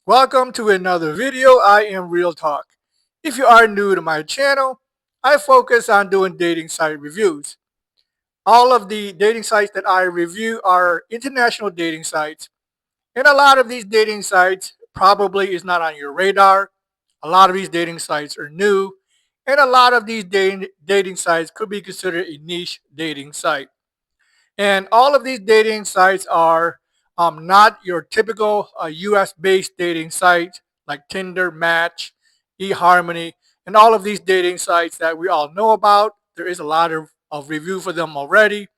Welcome to another video. I am Real Talk. If you are new to my channel, I focus on doing dating site reviews. All of the dating sites that I review are international dating sites, and a lot of these dating sites probably is not on your radar. A lot of these dating sites are new, and a lot of these dating sites could be considered a niche dating site. And all of these dating sites are not your typical US based dating sites like Tinder, Match, eHarmony, and all of these dating sites that we all know about. There is a lot of review for them already.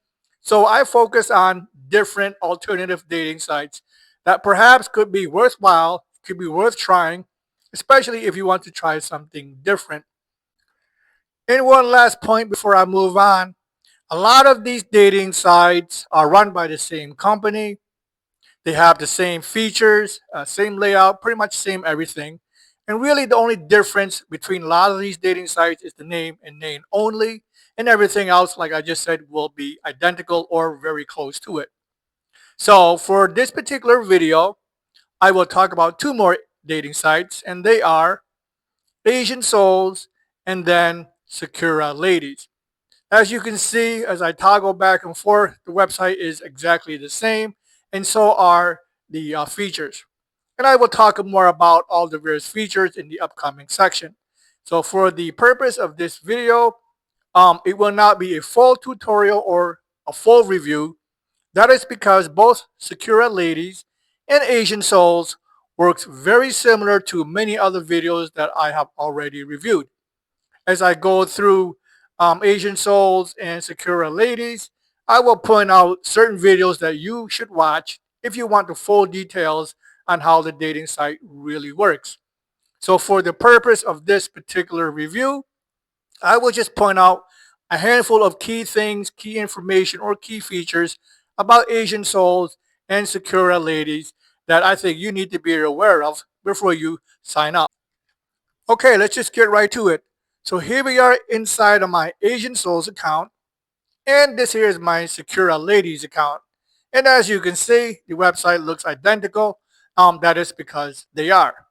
So I focus on different alternative dating sites that perhaps could be worthwhile, could be worth trying, especially if you want to try something different. And one last point before I move on, a lot of these dating sites are run by the same company. They have the same features, same layout, pretty much same everything. And really, the only difference between a lot of these dating sites is the name and name only. And everything else, like I just said, will be identical or very close to it. So, for this particular video, I will talk about two more dating sites, and they are AsianSouls and then SakuraLadies. As you can see, as I toggle back and forth, the website is exactly the same, and so are the features. And I will talk more about all the various features in the upcoming section. So for the purpose of this video, it will not be a full tutorial or a full review. That is because both SakuraLadies and AsianSouls works very similar to many other videos that I have already reviewed. As I go through AsianSouls and SakuraLadies, I will point out certain videos that you should watch if you want the full details on how the dating site really works. So for the purpose of this particular review, I will just point out a handful of key things, key information, or key features about AsianSouls and SakuraLadies that I think you need to be aware of before you sign up. Okay, let's just get right to it. So here we are inside of my AsianSouls account, and this here is my SakuraLadies account. And as you can see, the website looks identical. That is because they are.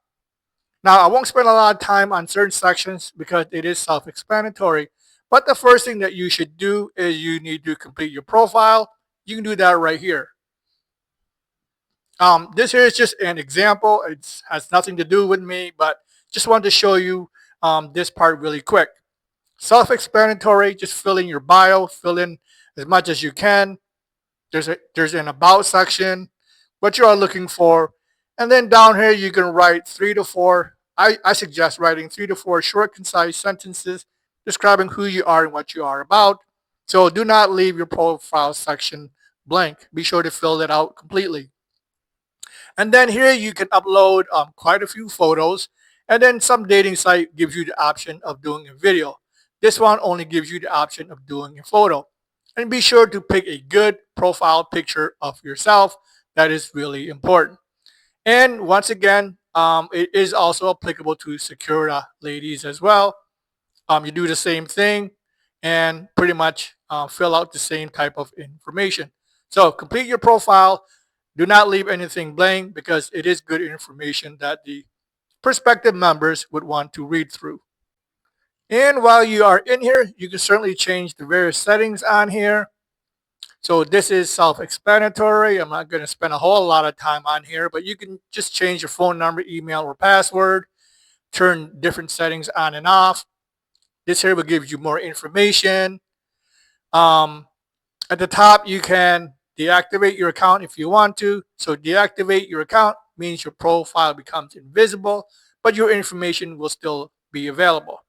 Now, I won't spend a lot of time on certain sections because it is self-explanatory. But the first thing that you should do is you need to complete your profile. You can do that right here. This here is just an example. It has nothing to do with me, but just wanted to show you this part really quick. Self-explanatory, just fill in your bio, fill in as much as you can. There's an about section, what you are looking for, and then down here you can write 3 to 4. I suggest writing 3 to 4 short, concise sentences describing who you are and what you are about. So do not leave your profile section blank. Be sure to fill it out completely. And then here you can upload quite a few photos. And then some dating site gives you the option of doing a video. This one only gives you the option of doing a photo. And be sure to pick a good profile picture of yourself. That is really important. And once again, it is also applicable to SakuraLadies as well. You do the same thing and pretty much fill out the same type of information. So complete your profile. Do not leave anything blank because it is good information that the prospective members would want to read through. And while you are in here, you can certainly change the various settings on here. So this is self-explanatory. I'm not going to spend a whole lot of time on here, but you can just change your phone number, email, or password, turn different settings on and off. This here will give you more information. At the top, you can deactivate your account if you want to. So deactivate your account means your profile becomes invisible, but your information will still be available.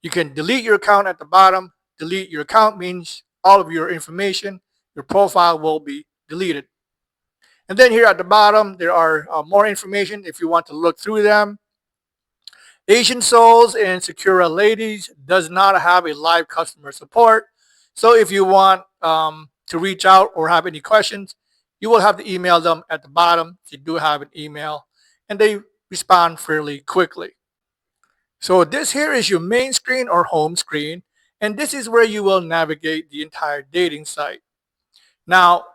You can delete your account at the bottom. Delete your account means all of your information, your profile will be deleted. And then here at the bottom, there are more information if you want to look through them. AsianSouls and SakuraLadies does not have a live customer support. So if you want to reach out or have any questions, you will have to email them at the bottom. They do have an email and they respond fairly quickly. So this here is your main screen or home screen, and this is where you will navigate the entire dating site. Now,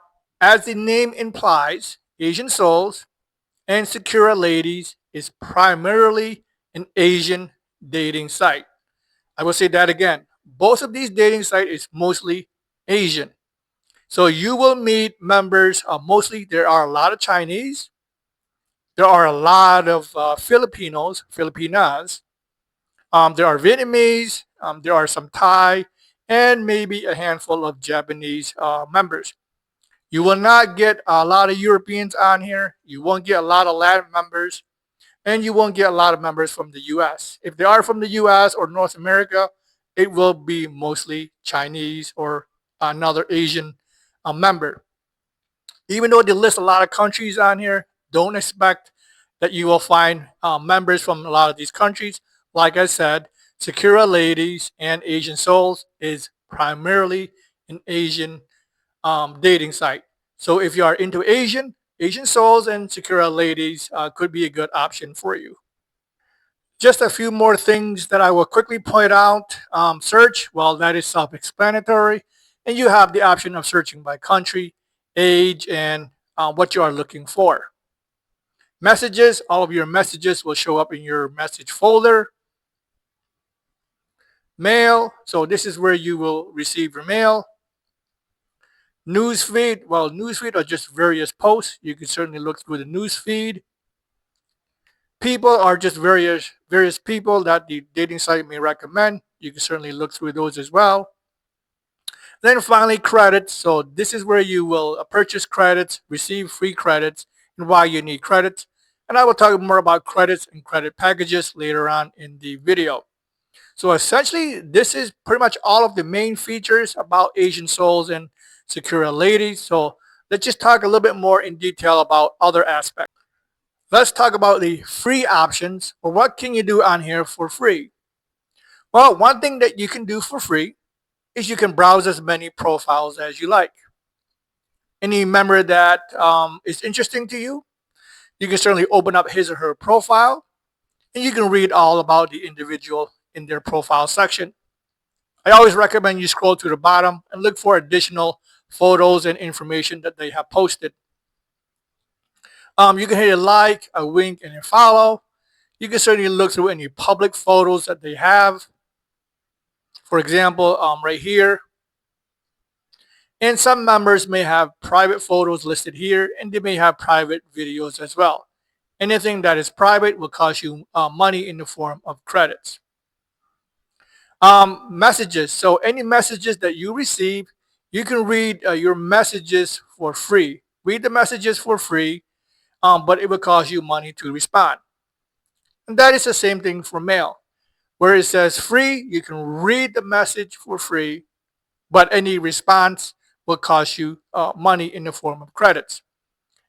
as the name implies, AsianSouls and SakuraLadies is primarily an Asian dating site. I will say that again. Both of these dating sites is mostly Asian. So you will meet members, mostly there are a lot of Chinese, there are a lot of Filipinos, Filipinas, there are Vietnamese, there are some Thai, and maybe a handful of Japanese members. You will not get a lot of Europeans on here. You won't get a lot of Latin members, and you won't get a lot of members from the US. If they are from the US or North America, it will be mostly Chinese or another Asian member. Even though they list a lot of countries on here, don't expect that you will find members from a lot of these countries. Like I said, SakuraLadies and AsianSouls is primarily an Asian dating site. So if you are into AsianSouls and SakuraLadies could be a good option for you. Just a few more things that I will quickly point out. Search, well, that is self-explanatory. And you have the option of searching by country, age, and what you are looking for. Messages, all of your messages will show up in your message folder. Mail, so this is where you will receive your mail. Newsfeed, well, newsfeed are just various posts. You can certainly look through the newsfeed. People are just various people that the dating site may recommend. You can certainly look through those as well. Then finally, credits. So this is where you will purchase credits, receive free credits, and why you need credits. And I will talk more about credits and credit packages later on in the video. So essentially, this is pretty much all of the main features about AsianSouls and SakuraLadies. So let's just talk a little bit more in detail about other aspects. Let's talk about the free options, or what can you do on here for free? Well, one thing that you can do for free is you can browse as many profiles as you like. Any member that is interesting to you, you can certainly open up his or her profile, and you can read all about the individual in their profile section. I always recommend you scroll to the bottom and look for additional photos and information that they have posted. You can hit a like, a wink, and a follow. You can certainly look through any public photos that they have. For example, right here. And some members may have private photos listed here, and they may have private videos as well. Anything that is private will cost you money in the form of credits. Messages. So any messages that you receive, you can read your messages for free. Read the messages for free, but it will cost you money to respond. And that is the same thing for mail. Where it says free, you can read the message for free, but any response will cost you money in the form of credits.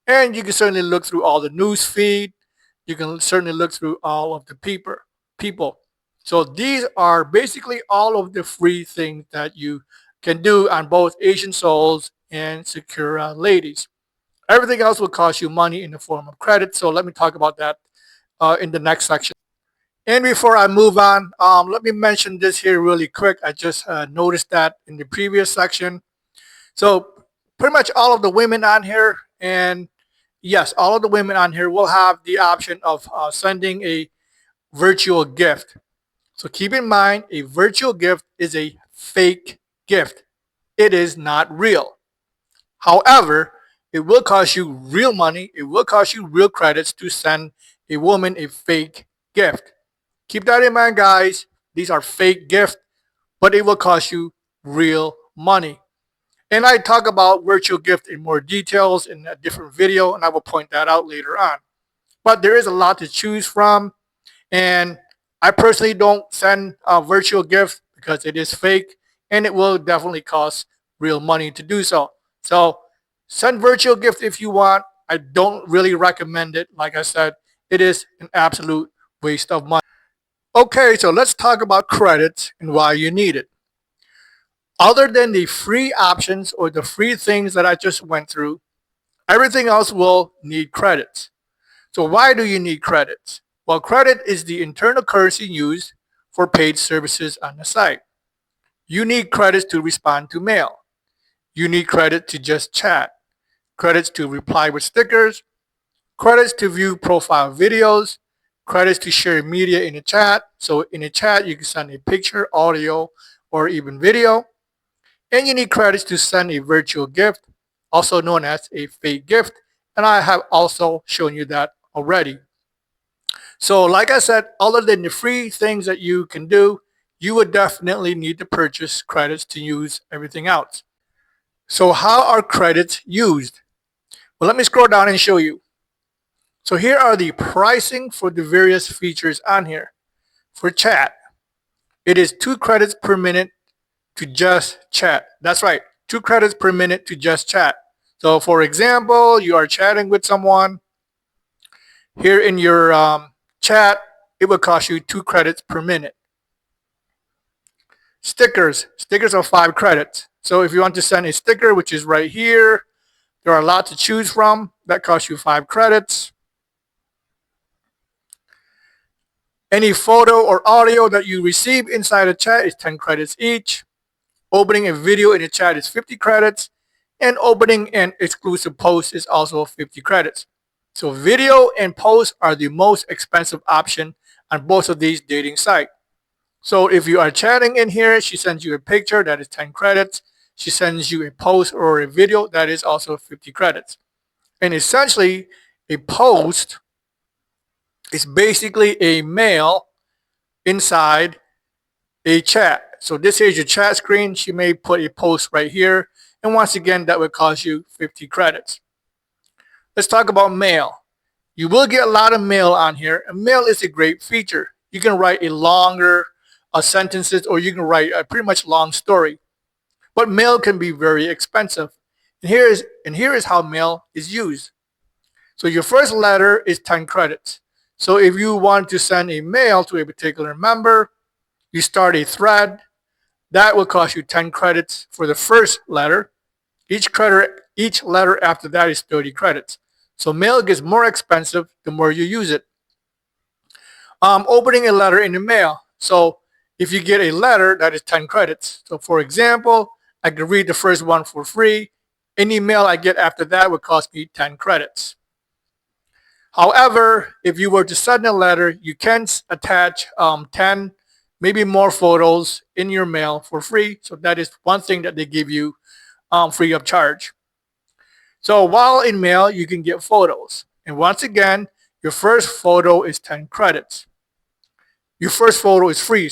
And you can certainly look through all the news feed. You can certainly look through all of the people. So these are basically all of the free things that you can do on both AsianSouls and SakuraLadies. Everything else will cost you money in the form of credit. So let me talk about that in the next section. And before I move on, let me mention this here really quick. I just noticed that in the previous section. So pretty much all of the women on here, and yes, all of the women on here will have the option of sending a virtual gift. So keep in mind, a virtual gift is a fake gift. It is not real. However, it will cost you real money. It will cost you real credits to send a woman a fake gift. Keep that in mind, guys. These are fake gifts, but it will cost you real money. And I talk about virtual gift in more details in a different video, and I will point that out later on. But there is a lot to choose from, and I personally don't send a virtual gift because it is fake, and it will definitely cost real money to do so. So send virtual gift if you want. I don't really recommend it. Like I said, it is an absolute waste of money. Okay, so let's talk about credits and why you need it. Other than the free options or the free things that I just went through, everything else will need credits. So why do you need credits? Well, credit is the internal currency used for paid services on the site. You need credits to respond to mail. You need credit to just chat, credits to reply with stickers, credits to view profile videos, credits to share media in the chat. So in the chat, you can send a picture, audio, or even video. And you need credits to send a virtual gift, also known as a fake gift. And I have also shown you that already. So like I said, other than the free things that you can do, you would definitely need to purchase credits to use everything else. So how are credits used? Well, let me scroll down and show you. So here are the pricing for the various features on here. For chat, it is 2 credits per minute to just chat. That's right, 2 credits per minute to just chat. So for example, you are chatting with someone. Here in your chat, it will cost you 2 credits per minute. Stickers are 5 credits. So if you want to send a sticker, which is right here, there are a lot to choose from. That costs you 5 credits. Any photo or audio that you receive inside a chat is 10 credits each. Opening a video in the chat is 50 credits. And opening an exclusive post is also 50 credits. So video and post are the most expensive option on both of these dating sites. So if you are chatting in here, she sends you a picture, that is 10 credits. She sends you a post or a video, that is also 50 credits. And essentially, a post is basically a mail inside a chat. So this is your chat screen. She may put a post right here. And once again, that would cost you 50 credits. Let's talk about mail. You will get a lot of mail on here. And mail is a great feature. You can write a longer sentences, or you can write a pretty much long story. But mail can be very expensive. And here is how mail is used. So your first letter is 10 credits. So if you want to send a mail to a particular member, you start a thread. That will cost you 10 credits for the first letter. Each letter after that is 30 credits. So mail gets more expensive the more you use it. Opening a letter in the mail. So if you get a letter, that is 10 credits. So for example, I can read the first one for free. Any mail I get after that would cost me 10 credits. However, if you were to send a letter, you can attach 10, maybe more photos in your mail for free. So that is one thing that they give you free of charge. So while in mail, you can get photos. And once again, your first photo is 10 credits. Your first photo is free,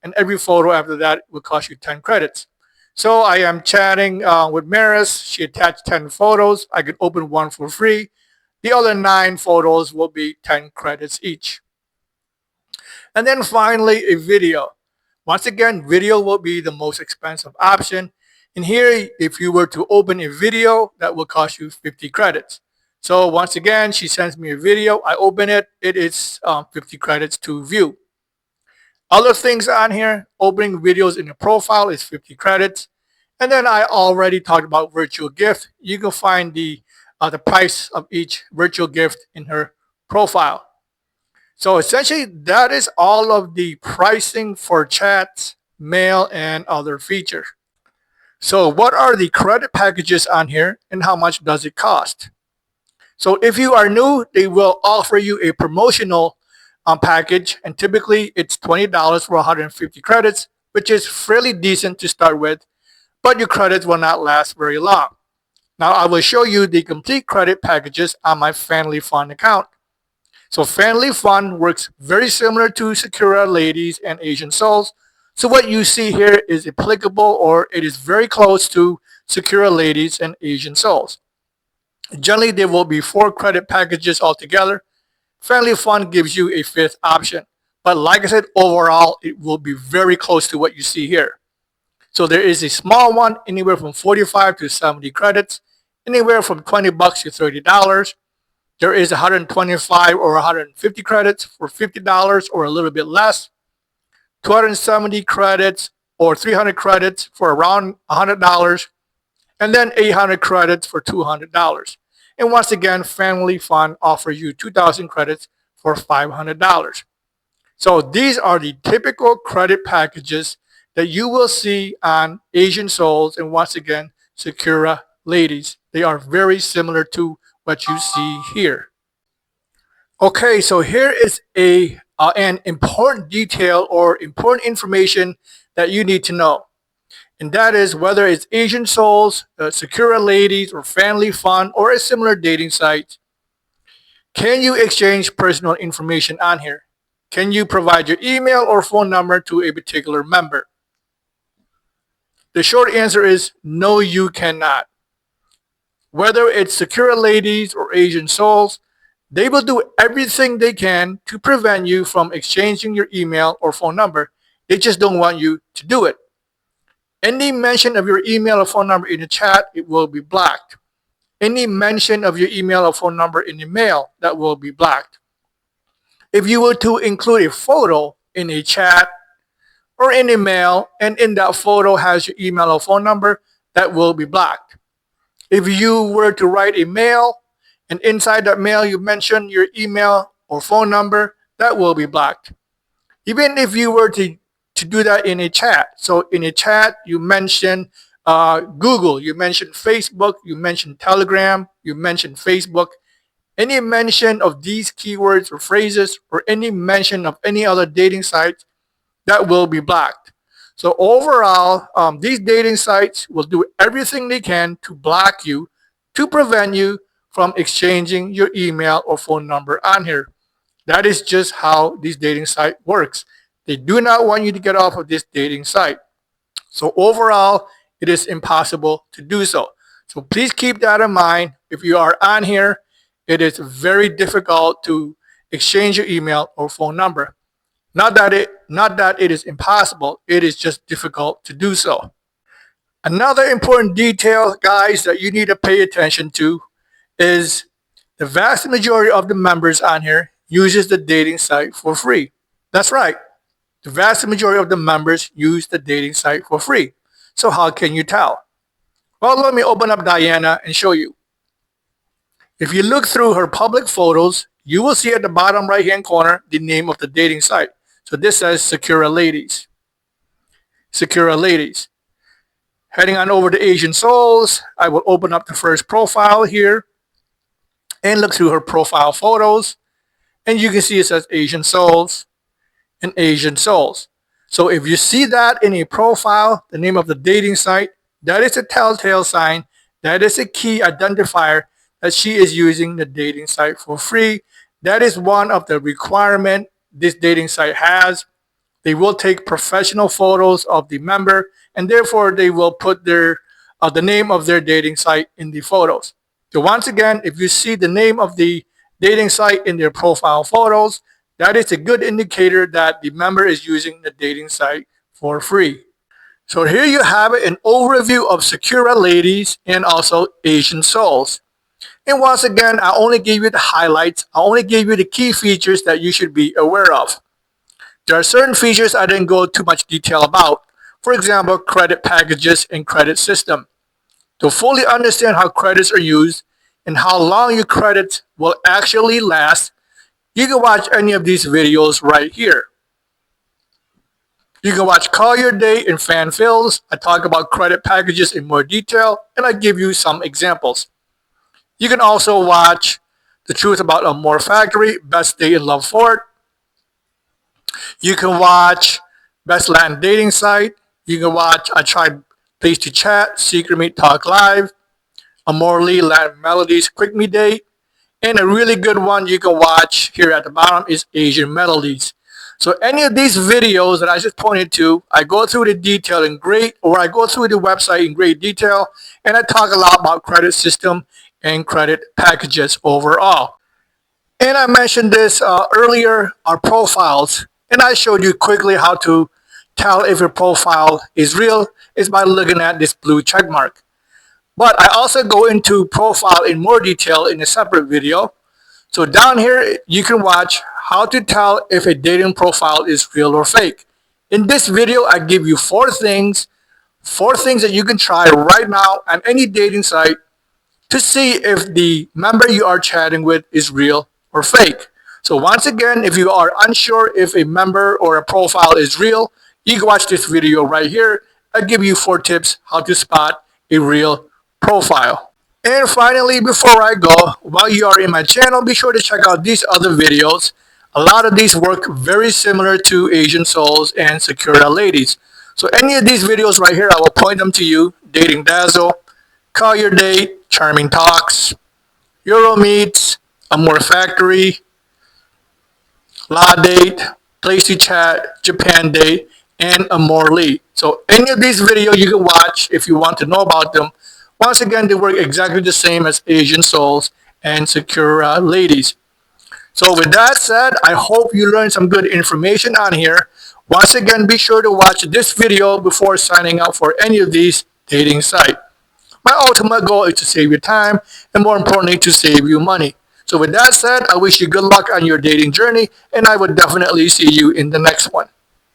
and every photo after that will cost you 10 credits. So I am chatting with Maris. She attached 10 photos. I could open one for free. The other 9 photos will be 10 credits each. And then finally, a video. Once again, video will be the most expensive option. And here, if you were to open a video, that will cost you 50 credits. So once again, she sends me a video. I open it. It is 50 credits to view. Other things on here, opening videos in your profile is 50 credits. And then I already talked about virtual gift. You can find the price of each virtual gift in her profile. So essentially, that is all of the pricing for chats, mail, and other features. So what are the credit packages on here and how much does it cost? So if you are new, they will offer you a promotional package, and typically it's $20 for 150 credits, which is fairly decent to start with, but your credits will not last very long. Now I will show you the complete credit packages on my Family Fun account. So Family Fun works very similar to SakuraLadies and AsianSouls. So what you see here is applicable, or it is very close to SakuraLadies and AsianSouls. Generally, there will be 4 credit packages altogether. Family Fun gives you a 5th option. But like I said, overall, it will be very close to what you see here. So there is a small one, anywhere from 45 to 70 credits, anywhere from $20 to $30. There is 125 or 150 credits for $50 or a little bit less. 270 credits or 300 credits for around $100. And then 800 credits for $200. And once again, Family Fun offers you 2,000 credits for $500. So these are the typical credit packages that you will see on AsianSouls and once again, SakuraLadies. They are very similar to what you see here. Okay, so here is an important detail or important information that you need to know. And that is whether it's Asian Souls, SakuraLadies, or Family Fun, or a similar dating site, can you exchange personal information on here? Can you provide your email or phone number to a particular member? The short answer is no, you cannot. Whether it's SakuraLadies or Asian Souls, they will do everything they can to prevent you from exchanging your email or phone number. They just don't want you to do it. Any mention of your email or phone number in the chat, it will be blocked. Any mention of your email or phone number in the mail, that will be blocked. If you were to include a photo in a chat or in a mail, and in that photo has your email or phone number, that will be blocked. If you were to write a mail, and inside that mail you mention your email or phone number, that will be blocked. Even if you were to do that in a chat. So in a chat, you mention Google, you mention Facebook, you mention Telegram, you mention Facebook. Any mention of these keywords or phrases or any mention of any other dating site, that will be blocked. So overall, these dating sites will do everything they can to block you, to prevent you from exchanging your email or phone number on here. That is just how this dating site works. They do not want you to get off of this dating site. So overall, it is impossible to do so. So please keep that in mind. If you are on here, it is very difficult to exchange your email or phone number. Not that it is impossible, it is just difficult to do so. Another important detail, guys, that you need to pay attention to is the vast majority of the members on here uses the dating site for free. That's right. The vast majority of the members use the dating site for free. So how can you tell? Well, let me open up Diana and show you. If you look through her public photos, you will see at the bottom right hand corner the name of the dating site. So this says SakuraLadies. SakuraLadies. Heading on over to Asian Souls, I will open up the first profile here and look through her profile photos. And you can see it says Asian Souls and Asian Souls. So if you see that in a profile, the name of the dating site, that is a telltale sign, that is a key identifier that she is using the dating site for free. That is one of the requirements this dating site has. They will take professional photos of the member, and therefore they will put the name of their dating site in the photos. So once again, if you see the name of the dating site in their profile photos, that is a good indicator that the member is using the dating site for free. So here you have it, an overview of SakuraLadies and also Asian Souls. And once again, I only gave you the highlights. I only gave you the key features that you should be aware of. There are certain features I didn't go too much detail about. For example, credit packages and credit system. To fully understand how credits are used and how long your credits will actually last, you can watch any of these videos right here. You can watch Call Your Date and Fan Fills. I talk about credit packages in more detail, and I give you some examples. You can also watch The Truth About Amore Factory, Best Date in Love Fort. You can watch Best Latin Dating Site. You can watch I Tried Place to Chat, Secret Meet Talk Live, Amorely Latin Melodies, Quick Me Date. And a really good one you can watch here at the bottom is Asian Melodies. So any of these videos that I just pointed to, I go through the detail I go through the website in great detail, and I talk a lot about credit system and credit packages overall. And I mentioned this earlier, our profiles, and I showed you quickly how to tell if your profile is real is by looking at this blue check mark. But I also go into profile in more detail in a separate video. So down here, you can watch how to tell if a dating profile is real or fake. In this video, I give you four things that you can try right now on any dating site to see if the member you are chatting with is real or fake. So once again, if you are unsure if a member or a profile is real, you can watch this video right here. I give you 4 tips how to spot a real profile. And finally, before I go, while you are in my channel, be sure to check out these other videos. A lot of these work very similar to Asian Souls and Sakura Ladies. So any of these videos right here, I will point them to you. Dating Dazzle, Call Your Date, Charming Talks, Euro Meets, Amore Factory, La Date, Placey Chat, Japan Date, and Amore Lee. So any of these videos you can watch if you want to know about them. Once again, they work exactly the same as Asian Souls and Sakura Ladies. So with that said, I hope you learned some good information on here. Once again, be sure to watch this video before signing up for any of these dating sites. My ultimate goal is to save you time and more importantly to save you money. So with that said, I wish you good luck on your dating journey and I would definitely see you in the next one.